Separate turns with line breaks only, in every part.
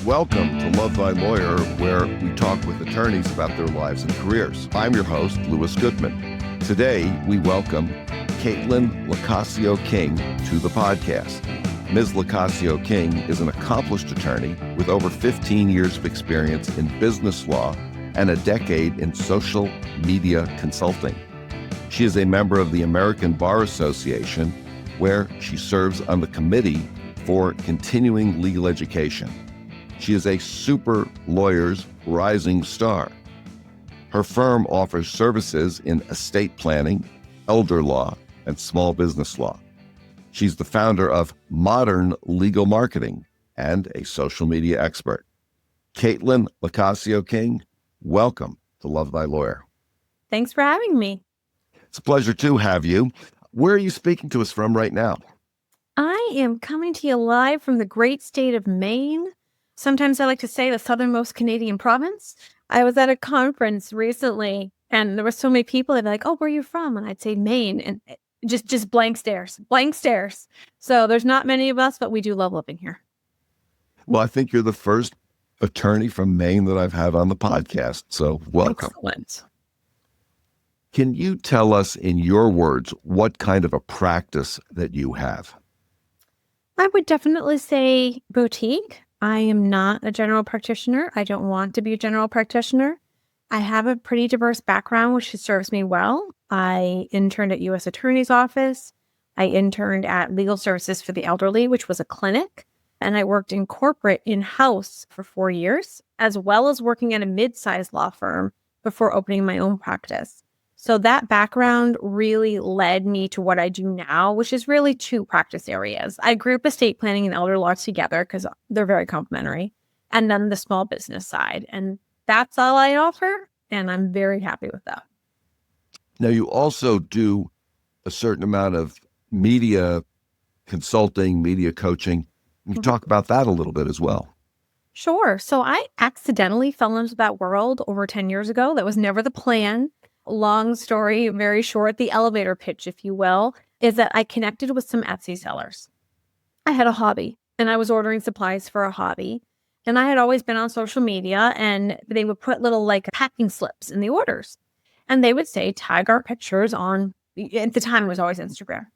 Welcome to Love Thy Lawyer, where we talk with attorneys about their lives and careers. I'm your host, Louis Goodman. Today, we welcome Caitlin LoCascio-King to the podcast. Ms. LoCascio-King is an accomplished attorney with over 15 years of experience in business law and a decade in social media consulting. She is a member of the American Bar Association, where she serves on the Committee for Continuing Legal Education. She is a super lawyer's rising star. Her firm offers services in estate planning, elder law, and small business law. She's the founder of Modern Legal Marketing and a social media expert. Caitlin LoCascio-King, welcome to Love Thy Lawyer.
Thanks for having me.
It's a pleasure to have you. Where are you speaking to us from right now?
I am coming to you live from the great state of Maine. Sometimes I like to say the southernmost Canadian province. I was at a conference recently and there were so many people that were like, oh, where are you from? And I'd say Maine, and just blank stares. So there's not many of us, but we do love living here.
Well, I think you're the first attorney from Maine that I've had on the podcast. So welcome.
Excellent.
Can you tell us in your words what kind of a practice that you have?
I would definitely say boutique. I am not a general practitioner. I don't want to be a general practitioner. I have a pretty diverse background, which serves me well. I interned at U.S. Attorney's Office. I interned at Legal Services for the Elderly, which was a clinic. And I worked in corporate in-house for 4 years, as well as working at a mid-sized law firm before opening my own practice. So that background really led me to what I do now, which is really two practice areas. I group estate planning and elder law together because they're very complementary, and then the small business side. And that's all I offer, and I'm very happy with that.
Now, you also do a certain amount of media consulting, media coaching. Can you talk about that a little bit as well?
Sure. So I accidentally fell into that world over 10 years ago. That was never the plan. Long story, very short, the elevator pitch, if you will, is that I connected with some Etsy sellers. I had a hobby and I was ordering supplies for a hobby. And I had always been on social media and they would put little packing slips in the orders. And they would say, tag our pictures on, at the time it was always Instagram.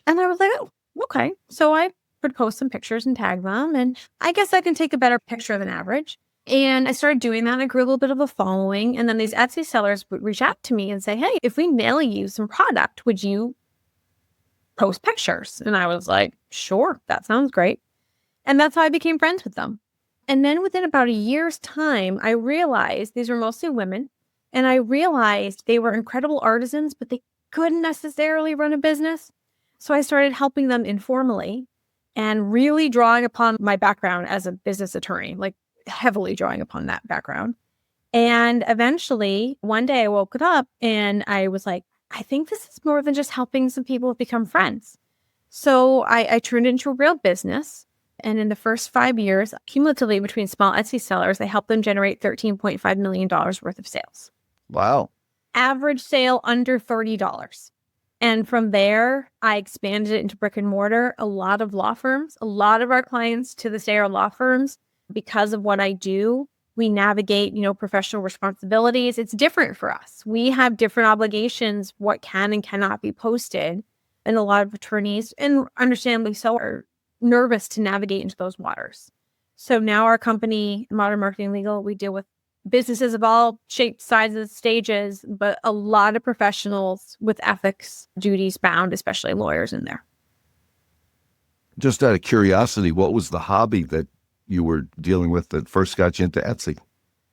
And I was like, oh, okay. So I would post some pictures and tag them. And I guess I can take a better picture than average. And I started doing that and I grew a little bit of a following. And then these Etsy sellers would reach out to me and say, hey, if we mail you some product, would you post pictures? And I was like, sure, that sounds great. And that's how I became friends with them. And then within about a year's time, I realized these were mostly women. And I realized they were incredible artisans, but they couldn't necessarily run a business. So I started helping them informally and really drawing upon my background as a business attorney, heavily drawing upon that background. And eventually, one day I woke up and I was like, I think this is more than just helping some people become friends. So I turned it into a real business. And in the first 5 years, cumulatively between small Etsy sellers, I helped them generate $13.5 million worth of sales.
Wow.
Average sale under $30. And from there, I expanded it into brick and mortar. A lot of law firms, a lot of our clients to this day are law firms. Because of what I do, we navigate, professional responsibilities. It's different for us. We have different obligations, what can and cannot be posted. And a lot of attorneys, and understandably so, are nervous to navigate into those waters. So now our company, Modern Marketing Legal, we deal with businesses of all shapes, sizes, stages, but a lot of professionals with ethics duties bound, especially lawyers in there.
Just out of curiosity, what was the hobby that you were dealing with that first got you into Etsy?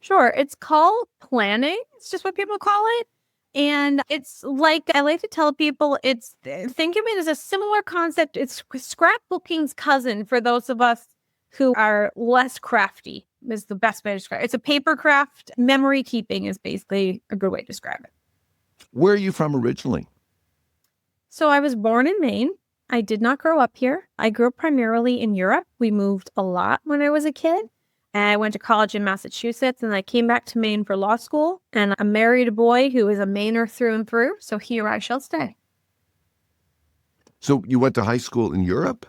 Sure. It's called planning. It's just what people call it. And it's like, I like to tell people, think of it as a similar concept. It's scrapbooking's cousin for those of us who are less crafty, is the best way to describe it. It's a paper craft. Memory keeping is basically a good way to describe it.
Where are you from originally?
So I was born in Maine. I did not grow up here. I grew up primarily in Europe. We moved a lot when I was a kid. And I went to college in Massachusetts and I came back to Maine for law school. And I married a boy who is a Mainer through and through. So here I shall stay.
So you went to high school in Europe?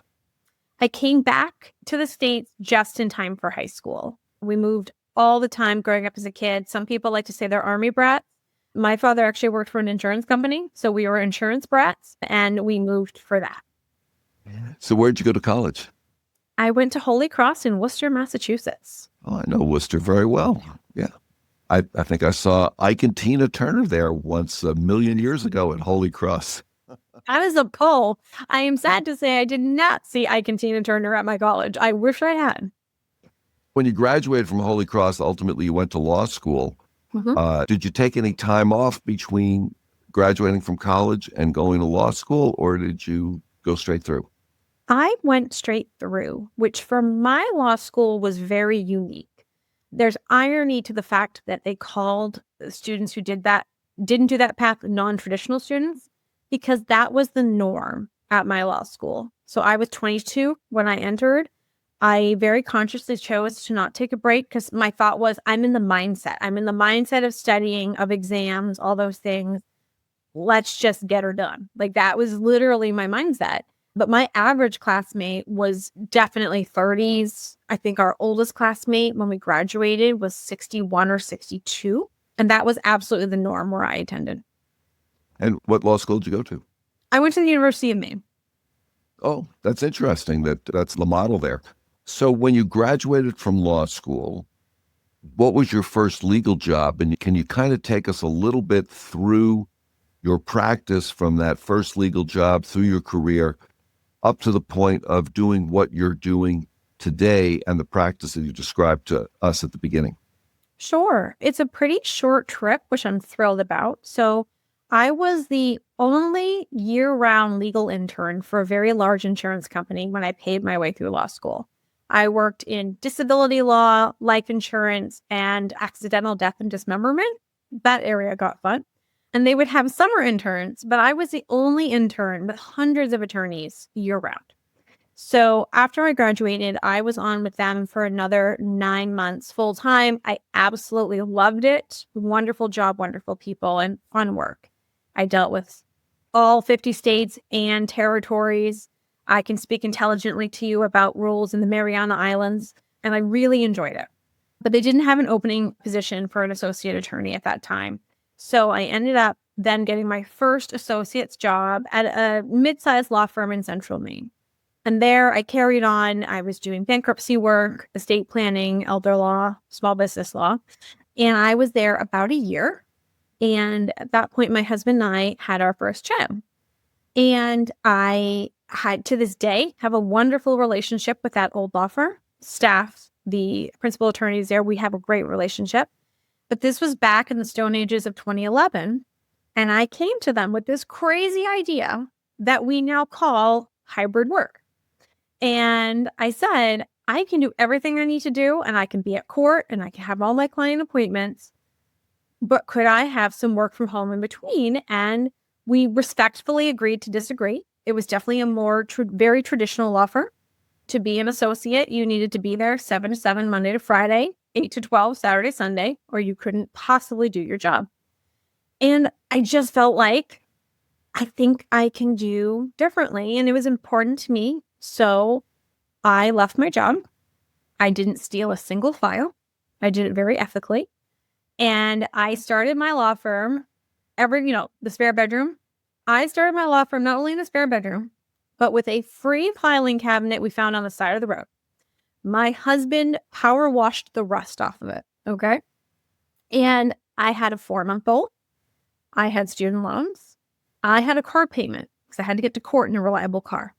I came back to the States just in time for high school. We moved all the time growing up as a kid. Some people like to say they're army brats. My father actually worked for an insurance company, so we were insurance brats, and we moved for that.
So where'd you go to college?
I went to Holy Cross in Worcester, Massachusetts.
Oh, I know Worcester very well. Yeah. I think I saw Ike and Tina Turner there once a million years ago at Holy Cross.
That is a pull. I am sad to say I did not see Ike and Tina Turner at my college. I wish I had.
When you graduated from Holy Cross, ultimately you went to law school.
Mm-hmm.
Did you take any time off between graduating from college and going to law school, or did you go straight through?
I went straight through, which for my law school was very unique. There's irony to the fact that they called the students who didn't do that path non-traditional students, because that was the norm at my law school. So I was 22 when I entered. I very consciously chose to not take a break because my thought was, I'm in the mindset of studying, of exams, all those things. Let's just get her done. Like that was literally my mindset. But my average classmate was definitely 30s. I think our oldest classmate when we graduated was 61 or 62. And that was absolutely the norm where I attended.
And what law school did you go to?
I went to the University of Maine.
Oh, that's interesting. That's the model there. So when you graduated from law school, what was your first legal job? And can you kind of take us a little bit through your practice from that first legal job through your career up to the point of doing what you're doing today and the practice that you described to us at the beginning?
Sure. It's a pretty short trip, which I'm thrilled about. So I was the only year-round legal intern for a very large insurance company when I paid my way through law school. I worked in disability law, life insurance, and accidental death and dismemberment. That area got fun. And they would have summer interns, but I was the only intern with hundreds of attorneys year-round. So after I graduated, I was on with them for another 9 months full-time. I absolutely loved it. Wonderful job, wonderful people, and fun work. I dealt with all 50 states and territories. I can speak intelligently to you about rules in the Mariana Islands, and I really enjoyed it. But they didn't have an opening position for an associate attorney at that time. So I ended up then getting my first associate's job at a mid-sized law firm in Central Maine. And there I carried on. I was doing bankruptcy work, estate planning, elder law, small business law. And I was there about a year. And at that point, my husband and I had our first child. And I had, to this day, have a wonderful relationship with that old law firm. Staff, the principal attorneys there, we have a great relationship. But this was back in the Stone Ages of 2011. And I came to them with this crazy idea that we now call hybrid work. And I said, I can do everything I need to do, and I can be at court, and I can have all my client appointments. But could I have some work from home in between? And we respectfully agreed to disagree. It was definitely a more very traditional law firm. To be an associate, you needed to be there 7 to 7, Monday to Friday, 8 to 12, Saturday, Sunday, or you couldn't possibly do your job. And I just felt like, I think I can do differently. And it was important to me. So I left my job. I didn't steal a single file. I did it very ethically. And I started my law firm the spare bedroom. I started my law firm not only in the spare bedroom, but with a free filing cabinet we found on the side of the road. My husband power washed the rust off of it. Okay. And I had a 4-month-old. I had student loans. I had a car payment because I had to get to court in a reliable car.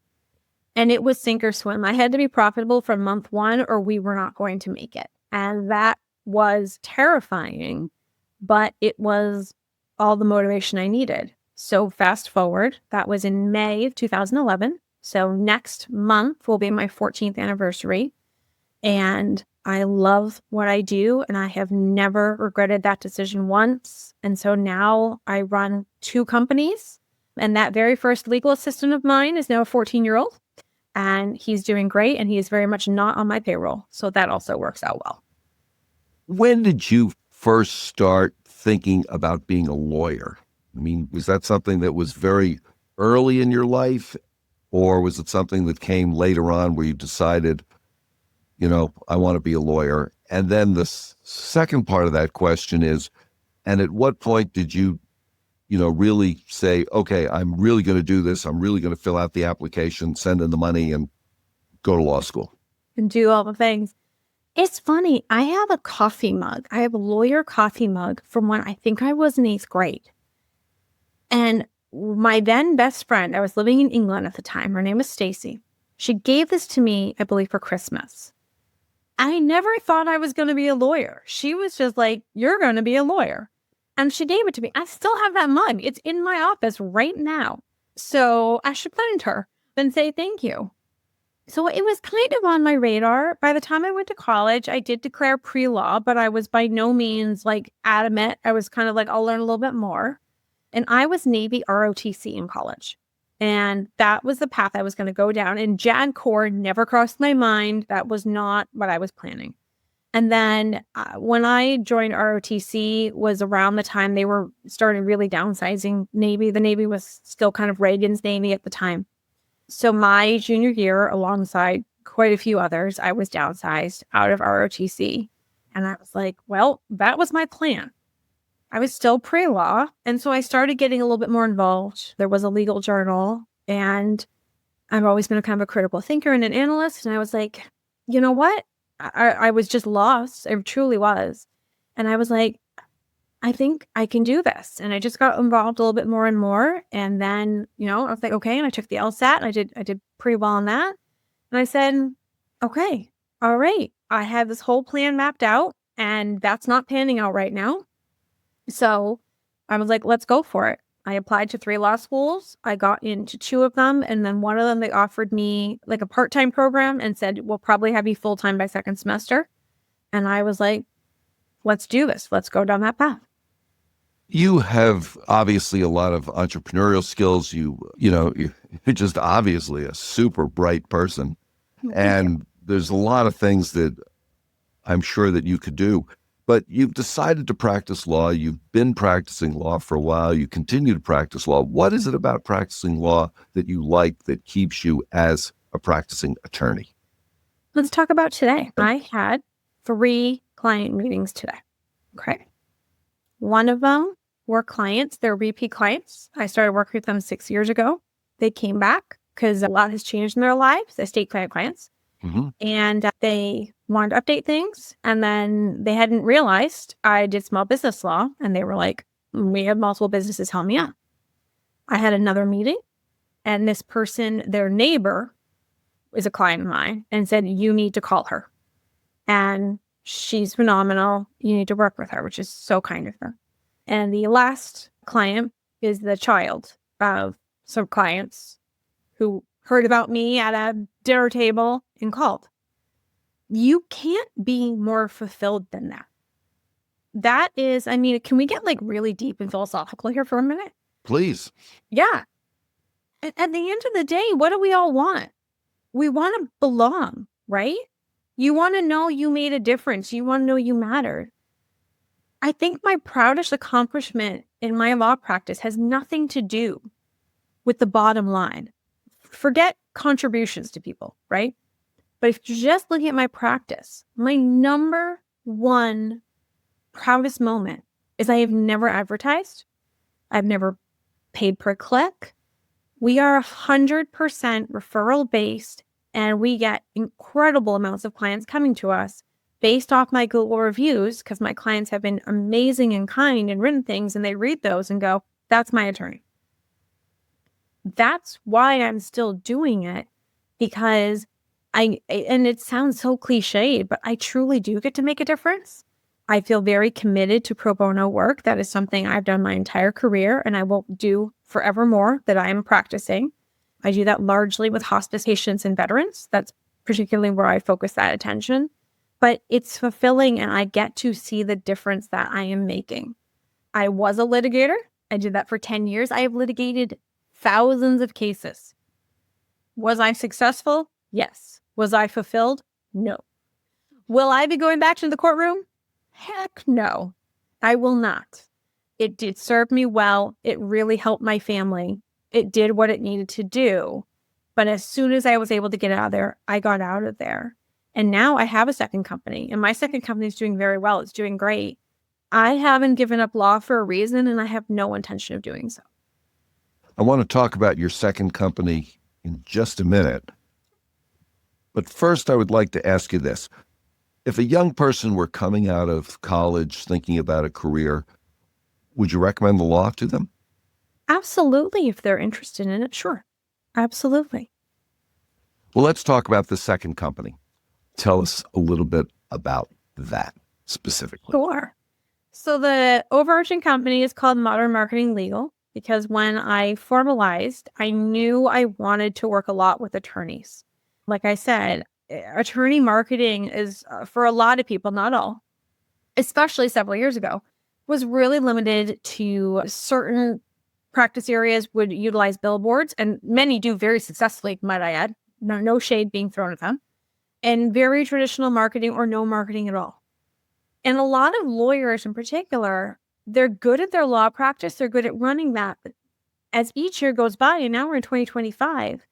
And it was sink or swim. I had to be profitable from month 1 or we were not going to make it. And that was terrifying, but it was all the motivation I needed. So fast forward, that was in May of 2011. So next month will be my 14th anniversary. And I love what I do, and I have never regretted that decision once. And so now I run 2 companies, and that very first legal assistant of mine is now a 14-year-old, and he's doing great, and he is very much not on my payroll. So that also works out well.
When did you first start thinking about being a lawyer? I mean, was that something that was very early in your life, Or was it something that came later on where you decided, I want to be a lawyer? And then the second part of that question is, and at what point did you, really say, okay, I'm really going to do this. I'm really going to fill out the application, send in the money, and go to law school?
And do all the things. It's funny. I have a coffee mug. I have a lawyer coffee mug from when I think I was in 8th grade. And my then best friend, I was living in England at the time. Her name was Stacy. She gave this to me, I believe, for Christmas. I never thought I was going to be a lawyer. She was just like, you're going to be a lawyer. And she gave it to me. I still have that mug. It's in my office right now. So I should thank her and say thank you. So it was kind of on my radar. By the time I went to college, I did declare pre-law, but I was by no means like adamant. I was kind of like, I'll learn a little bit more. And I was Navy ROTC in college. And that was the path I was going to go down. And JAG Corps never crossed my mind. That was not what I was planning. And then when I joined ROTC was around the time they were starting really downsizing Navy. The Navy was still kind of Reagan's Navy at the time. So my junior year, alongside quite a few others, I was downsized out of ROTC. And I was like, well, that was my plan. I was still pre-law. And so I started getting a little bit more involved. There was a legal journal. And I've always been a kind of a critical thinker and an analyst. And I was like, you know what? I was just lost. I truly was. And I was like, I think I can do this. And I just got involved a little bit more and more. And then, I was like, okay. And I took the LSAT and I did pretty well on that. And I said, okay, all right. I have this whole plan mapped out and that's not panning out right now. So I was like, let's go for it. I applied to 3 law schools. I got into 2 of them. And then one of them, they offered me like a part-time program and said, we'll probably have you full-time by 2nd semester. And I was like, let's do this. Let's go down that path.
You have obviously a lot of entrepreneurial skills. You're just obviously a super bright person. And there's a lot of things that I'm sure that you could do. But you've decided to practice law. You've been practicing law for a while. You continue to practice law. What is it about practicing law that you like that keeps you as a practicing attorney?
Let's talk about today. I had 3 client meetings today. Okay. One of them were clients. They're repeat clients. I started working with them 6 years ago. They came back because a lot has changed in their lives, estate clients. Mm-hmm. And they wanted to update things. And then they hadn't realized I did small business law. And they were like, we have multiple businesses, help me out. I had another meeting. And this person, their neighbor, is a client of mine and said, you need to call her. And she's phenomenal. You need to work with her, which is so kind of her. And the last client is the child of some clients who heard about me at a dinner table and called. You can't be more fulfilled than that. That is, can we get like really deep and philosophical here for a minute?
Please.
Yeah. At the end of the day, what do we all want? We want to belong, right? You want to know you made a difference. You want to know you mattered. I think my proudest accomplishment in my law practice has nothing to do with the bottom line. Forget contributions to people, right? But if you're just looking at my practice, my number one proudest moment is I have never advertised. I've never paid per click. We are 100% referral based, and we get incredible amounts of clients coming to us based off my Google reviews, because my clients have been amazing and kind and written things, and they read those and go, that's my attorney. That's why I'm still doing it, because and it sounds so cliched, but I truly do get to make a difference. I feel very committed to pro bono work. That is something I've done my entire career and I will do forevermore that I am practicing. I do that largely with hospice patients and veterans. That's particularly where I focus that attention. But it's fulfilling and I get to see the difference that I am making. I was a litigator. I did that for 10 years. I have litigated thousands of cases. Was I successful? Yes. Was I fulfilled? No. Will I be going back to the courtroom? Heck no. I will not. It did serve me well. It really helped my family. It did what it needed to do. But as soon as I was able to get out of there, I got out of there. And now I have a second company, and my second company is doing very well. It's doing great. I haven't given up law for a reason, and I have no intention of doing so.
I want to talk about your second company in just a minute. But first, I would like to ask you this. If a young person were coming out of college thinking about a career, would you recommend the law to them?
Absolutely. If they're interested in it, sure. Absolutely.
Well, let's talk about the second company. Tell us a little bit about that specifically.
Sure. So the overarching company is called Modern Marketing Legal because when I formalized, I knew I wanted to work a lot with attorneys. Like I said, attorney marketing is, for a lot of people, not all, especially several years ago, was really limited to certain practice areas would utilize billboards, and many do very successfully, might I add. No shade being thrown at them. And very traditional marketing or no marketing at all. And a lot of lawyers in particular, they're good at their law practice. They're good at running that. But as each year goes by, and now we're in 2025,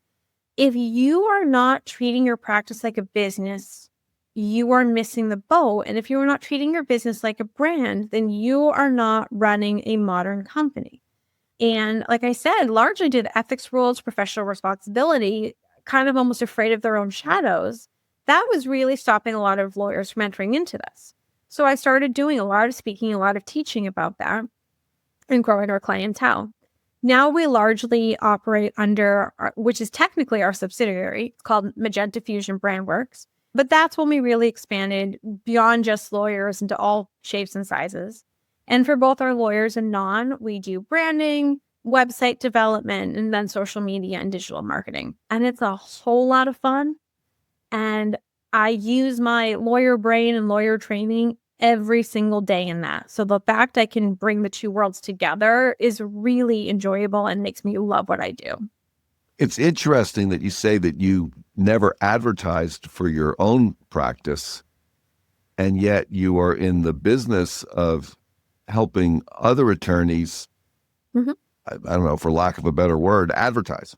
if you are not treating your practice like a business, you are missing the boat. And if you are not treating your business like a brand, then you are not running a modern company. And like I said, largely due to ethics rules, professional responsibility, kind of almost afraid of their own shadows, that was really stopping a lot of lawyers from entering into this. So I started doing a lot of speaking, a lot of teaching about that and growing our clientele. Now we largely operate under, which is technically our subsidiary. It's called Magenta Fusion Brandworks. But that's when we really expanded beyond just lawyers into all shapes and sizes. And for both our lawyers and non, we do branding, website development, and then social media and digital marketing. And it's a whole lot of fun. And I use my lawyer brain and lawyer training every single day in that. So the fact I can bring the two worlds together is really enjoyable and makes me love what I do.
It's interesting that you say that you never advertised for your own practice, and yet you are in the business of helping other attorneys, I don't know, for lack of a better word, advertise.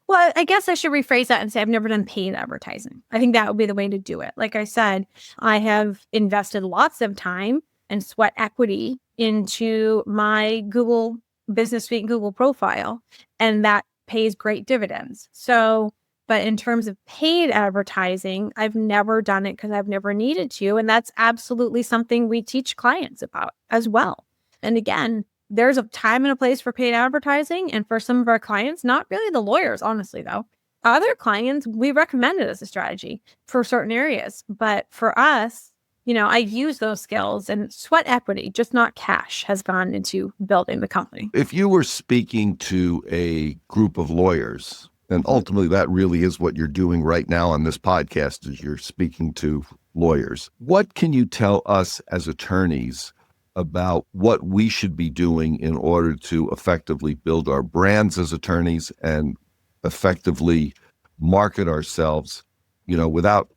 Well, I guess I should rephrase that and say I've never done paid advertising. I think that would be the way to do it. Like I said, I have invested lots of time and sweat equity into my Google Business Suite Google profile, and that pays great dividends. So, but in terms of paid advertising, I've never done it because I've never needed to. And that's absolutely something we teach clients about as well. And again, there's a time and a place for paid advertising. And for some of our clients, not really the lawyers, honestly, though. Other clients, we recommend it as a strategy for certain areas. But for us, I use those skills, and sweat equity, just not cash, has gone into building the company.
If you were speaking to a group of lawyers, and ultimately that really is what you're doing right now on this podcast, is you're speaking to lawyers, what can you tell us as attorneys about what we should be doing in order to effectively build our brands as attorneys and effectively market ourselves, without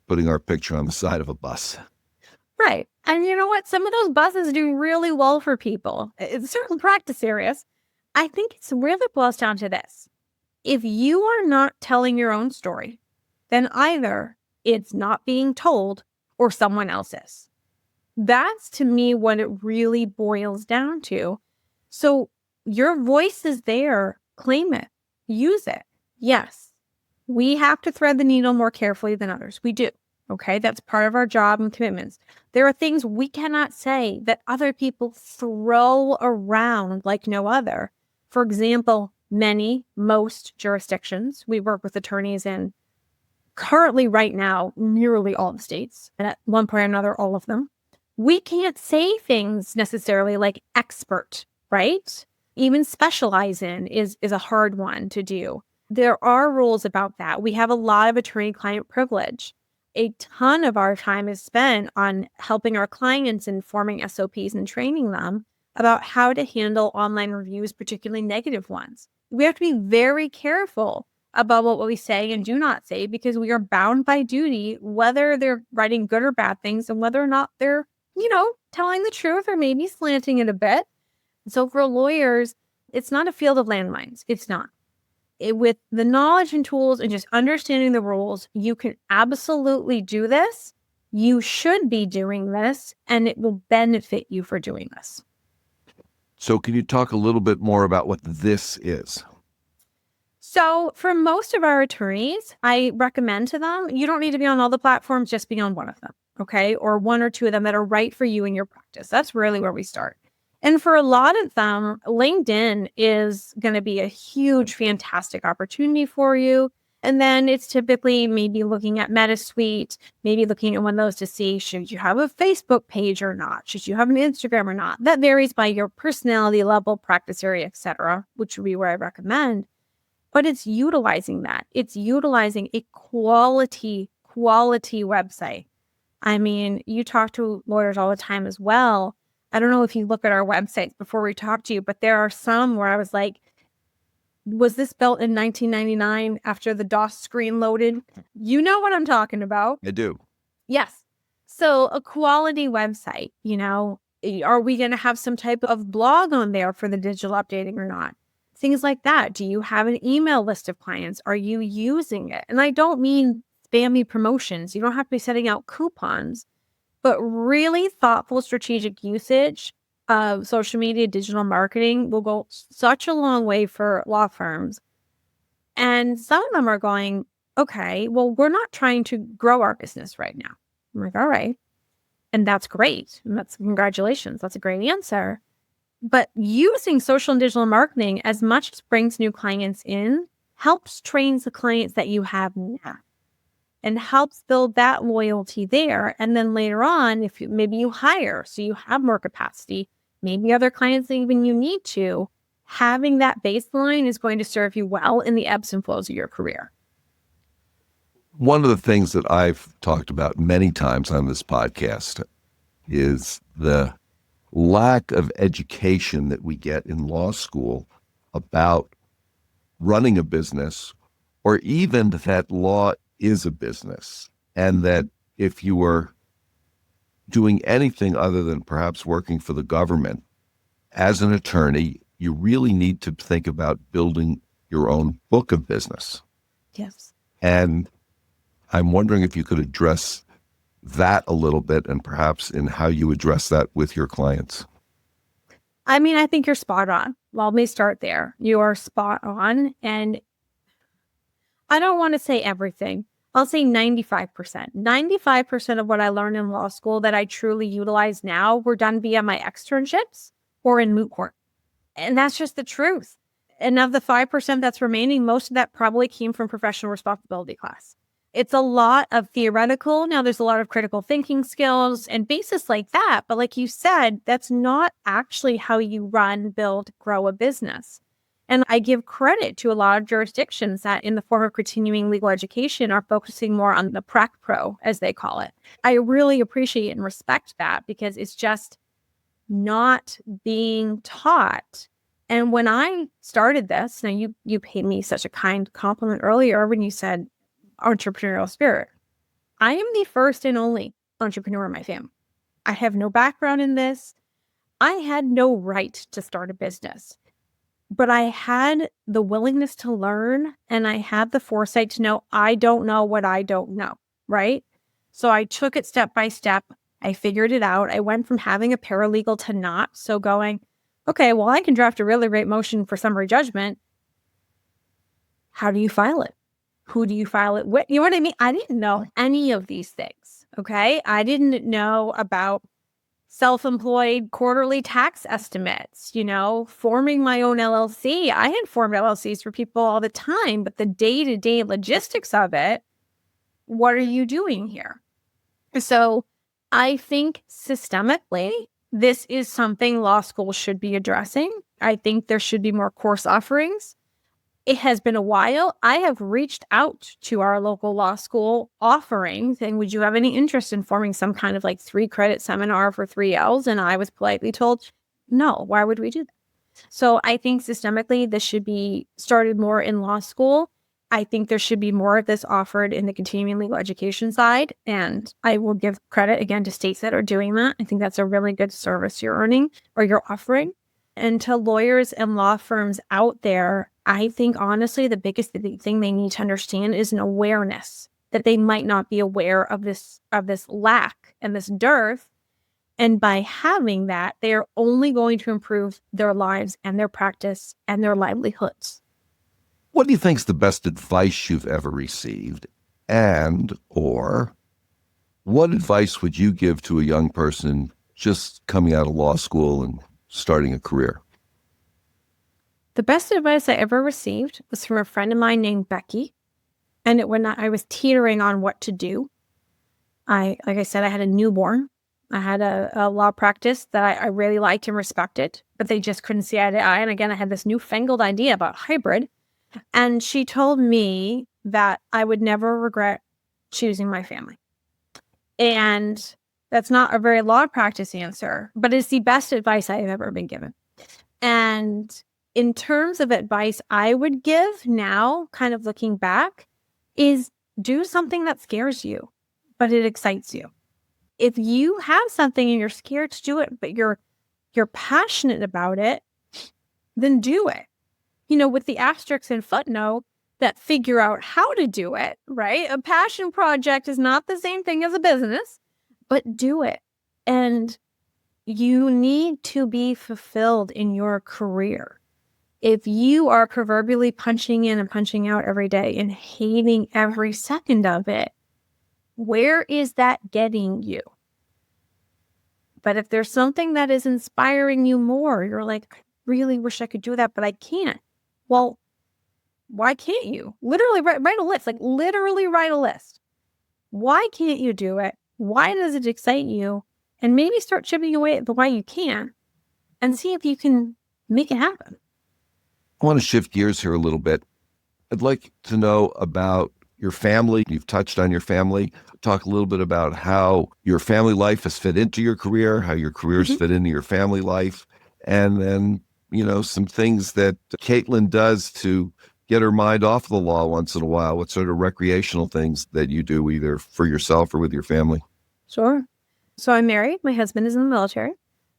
putting our picture on the side of a bus?
Right. And you know what? Some of those buses do really well for people in certain practice areas. I think it's really boils down to this. If you are not telling your own story, then either it's not being told or someone else is. That's, to me, what it really boils down to. So your voice is there. Claim it. Use it. Yes, we have to thread the needle more carefully than others. We do. Okay, that's part of our job and commitments. There are things we cannot say that other people throw around like no other. For example, most jurisdictions, we work with attorneys in currently right now, nearly all the states, and at one point or another, all of them. We can't say things necessarily like expert, right? Even specialize in is a hard one to do. There are rules about that. We have a lot of attorney-client privilege. A ton of our time is spent on helping our clients and forming SOPs and training them about how to handle online reviews, particularly negative ones. We have to be very careful about what we say and do not say, because we are bound by duty, whether they're writing good or bad things and whether or not they're, telling the truth or maybe slanting it a bit. So for lawyers, it's not a field of landmines. It's not. with the knowledge and tools and just understanding the rules, you can absolutely do this. You should be doing this, and it will benefit you for doing this.
So can you talk a little bit more about what this is?
So for most of our attorneys, I recommend to them, you don't need to be on all the platforms, just be on one of them, okay? Or one or two of them that are right for you in your practice. That's really where we start. And for a lot of them, LinkedIn is going to be a huge, fantastic opportunity for you. And then it's typically maybe looking at MetaSuite, maybe looking at one of those to see, should you have a Facebook page or not? Should you have an Instagram or not? That varies by your personality level, practice area, etc., which would be where I recommend. But it's utilizing that. It's utilizing a quality website. I mean, you talk to lawyers all the time as well. I don't know if you look at our websites before we talk to you, but there are some where I was like, was this built in 1999 after the DOS screen loaded? You know what I'm talking about.
I do.
Yes. So a quality website, are we going to have some type of blog on there for the digital updating or not? Things like that. Do you have an email list of clients? Are you using it? And I don't mean spammy promotions. You don't have to be setting out coupons, but really thoughtful strategic usage of social media, digital marketing will go such a long way for law firms. And some of them are going, okay, well, we're not trying to grow our business right now. I'm like, all right. And that's great. And that's congratulations. That's a great answer. But using social and digital marketing as much as brings new clients in, helps train the clients that you have now and helps build that loyalty there. And then later on, if maybe you hire, so you have more capacity, maybe other clients even you need to, having that baseline is going to serve you well in the ebbs and flows of your career.
One of the things that I've talked about many times on this podcast is the lack of education that we get in law school about running a business, or even that law is a business, and that if you were doing anything other than perhaps working for the government as an attorney, you really need to think about building your own book of business.
Yes.
And I'm wondering if you could address that a little bit, and perhaps in how you address that with your clients.
I mean, I think you're spot on. Well, let me start there. You are spot on. And I don't want to say everything. I'll say 95%. 95% of what I learned in law school that I truly utilize now were done via my externships or in moot court. And that's just the truth. And of the 5% that's remaining, most of that probably came from professional responsibility class. It's a lot of theoretical. Now, there's a lot of critical thinking skills and basis like that. But like you said, that's not actually how you run, build, grow a business. And I give credit to a lot of jurisdictions that in the form of continuing legal education are focusing more on the prac pro, as they call it. I really appreciate and respect that because it's just not being taught. And when I started this, now you paid me such a kind compliment earlier when you said entrepreneurial spirit. I am the first and only entrepreneur in my family. I have no background in this. I had no right to start a business, but I had the willingness to learn and I had the foresight to know I don't know what I don't know, right? So I took it step by step. I figured it out. I went from having a paralegal to not. So going, okay, well, I can draft a really great motion for summary judgment. How do you file it? Who do you file it with? You know what I mean? I didn't know any of these things, okay? I didn't know about self-employed quarterly tax estimates, forming my own LLC. I had formed LLCs for people all the time, but the day-to-day logistics of it, what are you doing here? So I think systemically, this is something law school should be addressing. I think there should be more course offerings. It has been a while. I have reached out to our local law school offering saying, would you have any interest in forming some kind of 3-credit seminar for 3Ls? And I was politely told, no, why would we do that? So I think systemically, this should be started more in law school. I think there should be more of this offered in the continuing legal education side. And I will give credit again to states that are doing that. I think that's a really good service you're earning or you're offering. And to lawyers and law firms out there, I think honestly, the biggest thing they need to understand is an awareness that they might not be aware of this lack and this dearth. And by having that, they are only going to improve their lives and their practice and their livelihoods.
What do you think is the best advice you've ever received? Or what advice would you give to a young person just coming out of law school and starting a career?
The best advice I ever received was from a friend of mine named Becky. And when I was teetering on what to do, like I said, I had a newborn. I had a law practice that I really liked and respected, but they just couldn't see eye to eye. And again, I had this newfangled idea about hybrid. And she told me that I would never regret choosing my family. And that's not a very law practice answer, but it's the best advice I have ever been given. And in terms of advice I would give now, kind of looking back, is do something that scares you, but it excites you. If you have something and you're scared to do it, but you're passionate about it, then do it. With the asterisks and footnote that figure out how to do it, right? A passion project is not the same thing as a business, but do it. And you need to be fulfilled in your career. If you are proverbially punching in and punching out every day and hating every second of it, where is that getting you? But if there's something that is inspiring you more, you're like, I really wish I could do that, but I can't. Well, why can't you? Literally write a list, literally write a list. Why can't you do it? Why does it excite you? And maybe start chipping away at the why you can and see if you can make it happen.
I want to shift gears here a little bit. I'd like to know about your family. You've touched on your family. Talk a little bit about how your family life has fit into your career, how your careers fit into your family life, and then, some things that Caitlin does to get her mind off the law once in a while. What sort of recreational things that you do either for yourself or with your family?
Sure. So I'm married. My husband is in the military.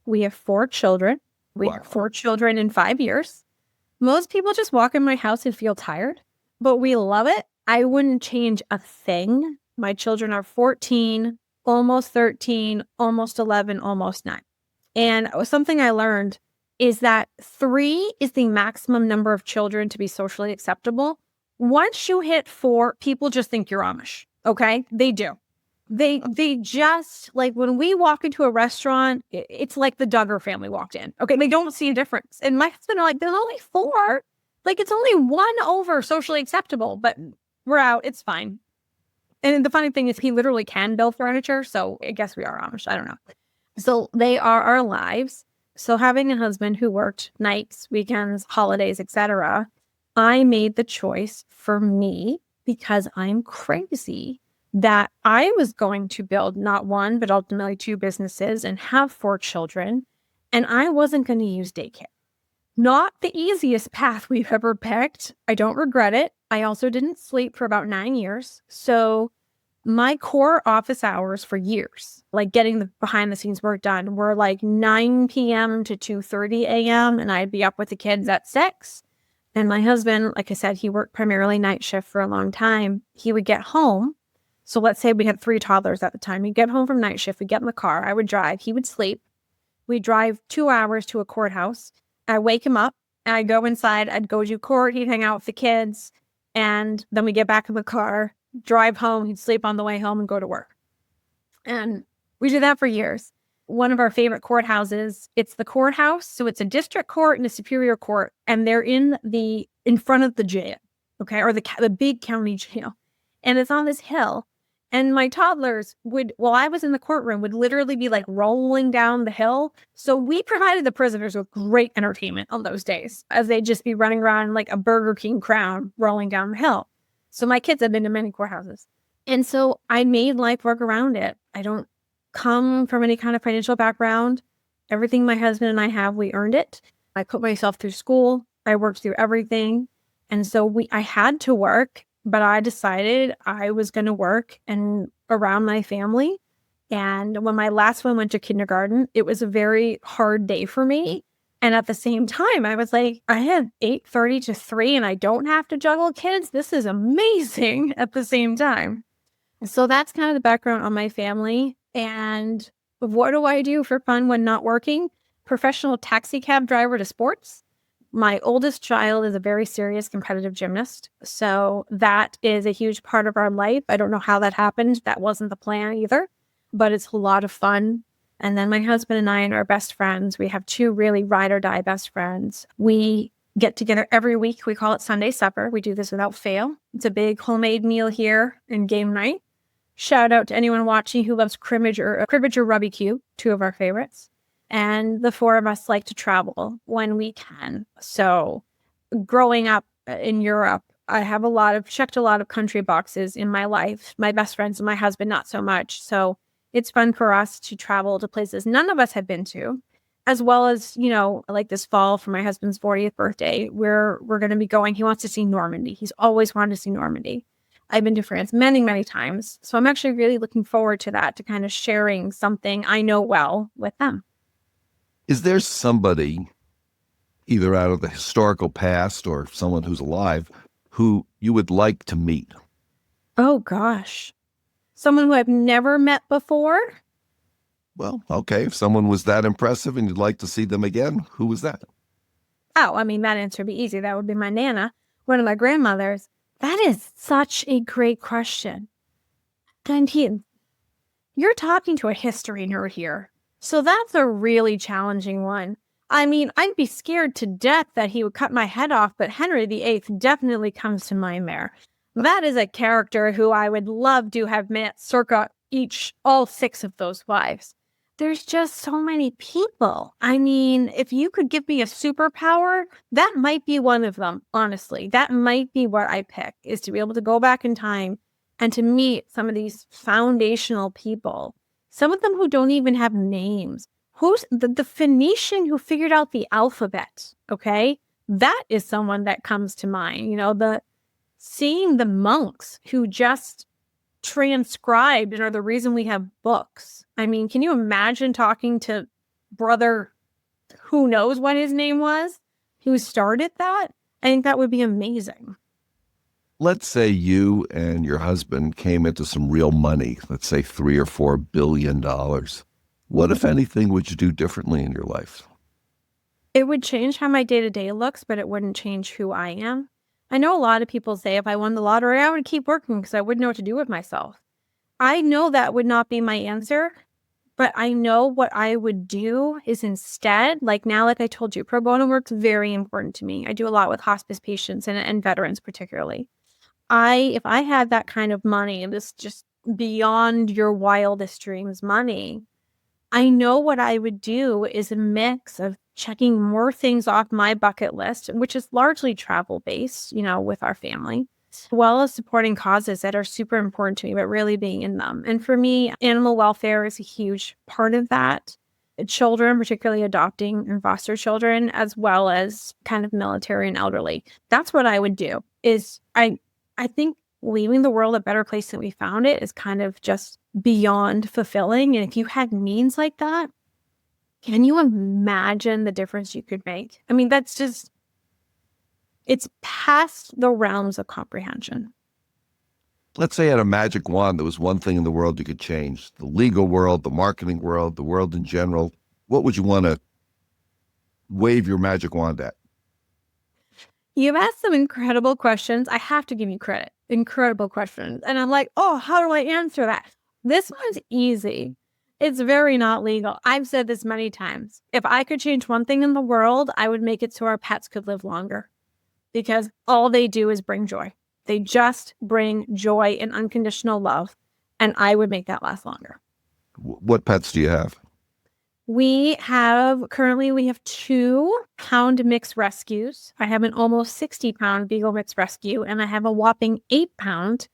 We have 4 children. We have 4 children in 5 years. Most people just walk in my house and feel tired, but we love it. I wouldn't change a thing. My children are 14, almost 13, almost 11, almost 9. And something I learned is that 3 is the maximum number of children to be socially acceptable. Once you hit 4, people just think you're Amish. Okay? They do. They just, like, when we walk into a restaurant, it's like the Duggar family walked in. Okay? They don't see a difference. And my husband are like, there's only 4. Like, it's only 1 over socially acceptable, but we're out. It's fine. And the funny thing is he literally can build furniture. So I guess we are Amish. I don't know. So they are our lives. So having a husband who worked nights, weekends, holidays, etc., I made the choice for me, because I'm crazy, that I was going to build not 1, but ultimately 2 businesses and have 4 children. And I wasn't going to use daycare. Not the easiest path we've ever picked. I don't regret it. I also didn't sleep for about 9 years. So my core office hours for years, like getting the behind the scenes work done, were like 9 p.m. to 2:30 a.m. And I'd be up with the kids at 6. And my husband, like I said, he worked primarily night shift for a long time. He would get home. So let's say we had 3 toddlers at the time. He'd get home from night shift. We'd get in the car. I would drive. He would sleep. We'd drive 2 hours to a courthouse. I wake him up. I'd go inside. I'd go to court. He'd hang out with the kids. And then we get back in the car, drive home. He'd sleep on the way home and go to work. And we did that for years. One of our favorite courthouses, it's the courthouse. So it's a district court and a superior court. And they're in front of the jail, okay, or the big county jail. And it's on this hill. And my toddlers while I was in the courtroom, would literally be like rolling down the hill. So we provided the prisoners with great entertainment on those days, as they'd just be running around like a Burger King crown rolling down the hill. So my kids have been to many courthouses. And so I made life work around it. I don't come from any kind of financial background. Everything my husband and I have, we earned it. I put myself through school. I worked through everything. And so I had to work. But I decided I was going to work and around my family. And when my last one went to kindergarten, it was a very hard day for me. And at the same time, I was like, I had 8:30 to 3 and I don't have to juggle kids. This is amazing at the same time. So that's kind of the background on my family. And what do I do for fun when not working? Professional taxi cab driver to sports. My oldest child is a very serious competitive gymnast. So that is a huge part of our life. I don't know how that happened. That wasn't the plan either, but it's a lot of fun. And then my husband and I and our best friends, we have 2 really ride or die best friends. We get together every week. We call it Sunday supper. We do this without fail. It's a big homemade meal here and game night. Shout out to anyone watching who loves cribbage or Rubik's, 2 of our favorites. And the 4 of us like to travel when we can. So growing up in Europe, I have checked a lot of country boxes in my life. My best friends and my husband, not so much. So it's fun for us to travel to places none of us have been to, as well as, like this fall for my husband's 40th birthday, we're going to be going. He wants to see Normandy. He's always wanted to see Normandy. I've been to France many, many times. So I'm actually really looking forward to that, to kind of sharing something I know well with them.
Is there somebody, either out of the historical past or someone who's alive, who you would like to meet?
Oh, gosh. Someone who I've never met before?
Well, okay. If someone was that impressive and you'd like to see them again, who was that?
Oh, I mean, that answer would be easy. That would be my Nana, one of my grandmothers. That is such a great question. And you're talking to a history nerd here. So that's a really challenging one. I mean, I'd be scared to death that he would cut my head off, but Henry VIII definitely comes to mind there. That is a character who I would love to have met circa all 6 of those wives. There's just so many people. I mean, if you could give me a superpower, that might be one of them, honestly. That might be what I pick, is to be able to go back in time and to meet some of these foundational people. Some of them who don't even have names. Who's the Phoenician who figured out the alphabet, okay? That is someone that comes to mind. Seeing the monks who just transcribed and are the reason we have books. I mean, can you imagine talking to brother, who knows what his name was, who started that? I think that would be amazing.
Let's say you and your husband came into some real money, let's say $3 or $4 billion. What, if anything, would you do differently in your life?
It would change how my day-to-day looks, but it wouldn't change who I am. I know a lot of people say if I won the lottery, I would keep working because I wouldn't know what to do with myself. I know that would not be my answer, but I know what I would do is instead, like I told you, pro bono work's very important to me. I do a lot with hospice patients and veterans particularly. If I had that kind of money, this just beyond your wildest dreams money, I know what I would do is a mix of checking more things off my bucket list, which is largely travel-based, with our family, as well as supporting causes that are super important to me, but really being in them. And for me, animal welfare is a huge part of that. Children, particularly adopting and foster children, as well as kind of military and elderly. That's what I would do. I think leaving the world a better place than we found it is kind of just beyond fulfilling. And if you had means like that, can you imagine the difference you could make? I mean, it's past the realms of comprehension.
Let's say you had a magic wand, there was one thing in the world you could change. The legal world, the marketing world, the world in general. What would you want to wave your magic wand at?
You've asked some incredible questions. I have to give you credit. Incredible questions. And I'm like, oh, how do I answer that? This one's easy. It's very not legal. I've said this many times. If I could change one thing in the world, I would make it so our pets could live longer, because all they do is bring joy. They just bring joy and unconditional love. And I would make that last longer.
What pets do you have?
Currently we have 2 pound mix rescues. I have an almost 60-pound Beagle mix rescue, and I have a whopping 8-pound.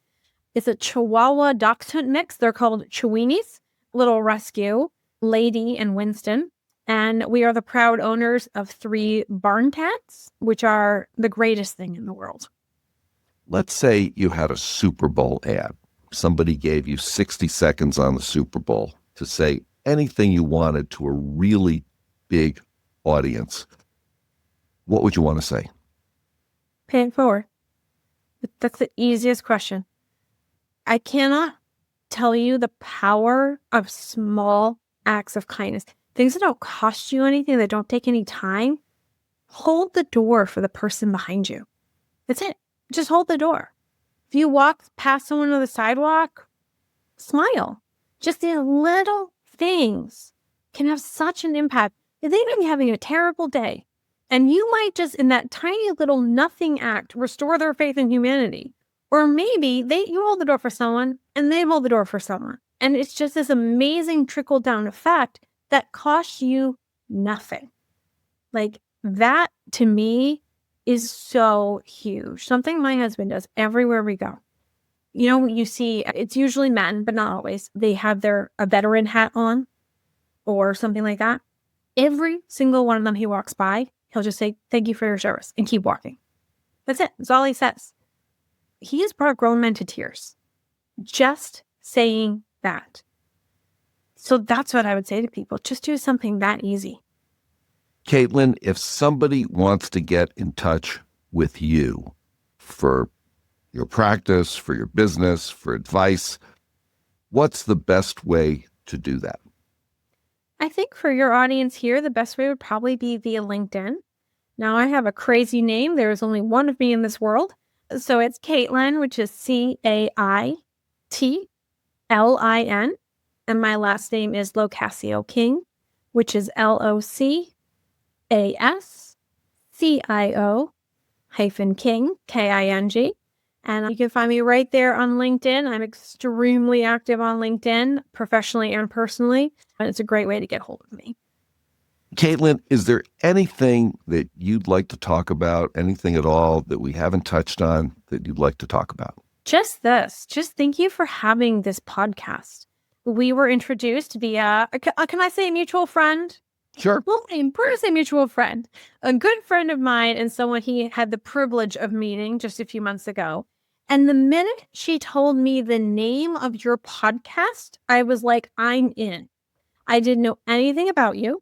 It's a Chihuahua Dachshund mix. They're called Chiweenies, little rescue, Lady and Winston. And we are the proud owners of 3 barn cats, which are the greatest thing in the world.
Let's say you had a Super Bowl ad. Somebody gave you 60 seconds on the Super Bowl to say anything you wanted to a really big audience. what would you want to say?
Pay it forward. That's the easiest question. I cannot tell you the power of small acts of kindness. Things that don't cost you anything, that don't take any time. Hold the door for the person behind you. That's it. Just hold the door. If you walk past someone on the sidewalk, smile. Just the little things can have such an impact. They may be having a terrible day, and you might just, in that tiny little nothing act, restore their faith in humanity. Or maybe you hold the door for someone, and they hold the door for someone. And it's just this amazing trickle-down effect that costs you nothing. Like, that, to me, is so huge. Something my husband does everywhere we go. You see, it's usually men, but not always. They have a veteran hat on or something like that. Every single one of them he walks by, he'll just say, "Thank you for your service," and keep walking. That's it. That's all he says. He has brought grown men to tears just saying that. So that's what I would say to people. Just do something that easy.
Caitlin, if somebody wants to get in touch with you for your practice, for your business, for advice, what's the best way to do that?
I think for your audience here, the best way would probably be via LinkedIn. Now, I have a crazy name. There is only one of me in this world. So it's Caitlin, which is CAITLIN. And my last name is LoCascio-King, which is LoCascio-King, KING. And you can find me right there on LinkedIn. I'm extremely active on LinkedIn, professionally and personally. And it's a great way to get hold of me.
Caitlin, is there anything that you'd like to talk about, anything at all that we haven't touched on that you'd like to talk about?
Just thank you for having this podcast. We were introduced via, can I say a mutual friend?
Sure.
Well, I'm going to say mutual friend. A good friend of mine and someone he had the privilege of meeting just a few months ago. And the minute she told me the name of your podcast, I was like, I'm in. I didn't know anything about you.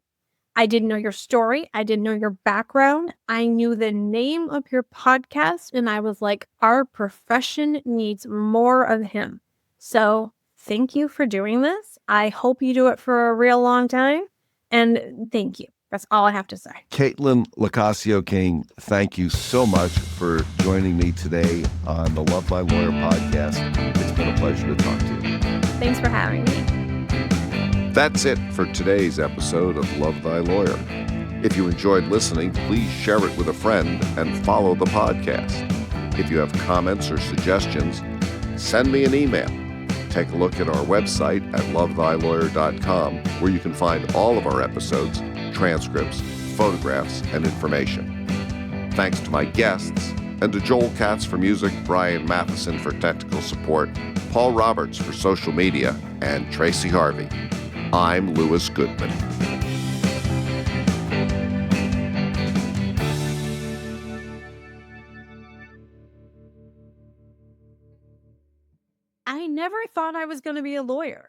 I didn't know your story. I didn't know your background. I knew the name of your podcast, and I was like, our profession needs more of him. So thank you for doing this. I hope you do it for a real long time. And thank you. That's all I have to say.
Caitlin LoCascio-King, thank you so much for joining me today on the Love Thy Lawyer podcast. It's been a pleasure to talk to you.
Thanks for having me.
That's it for today's episode of Love Thy Lawyer. If you enjoyed listening, please share it with a friend and follow the podcast. If you have comments or suggestions, send me an email. Take a look at our website at lovethylawyer.com, where you can find all of our episodes, transcripts, photographs, and information. Thanks to my guests, and to Joel Katz for music, Brian Matheson for technical support, Paul Roberts for social media, and Tracy Harvey. I'm Lewis Goodman.
I never thought I was going to be a lawyer.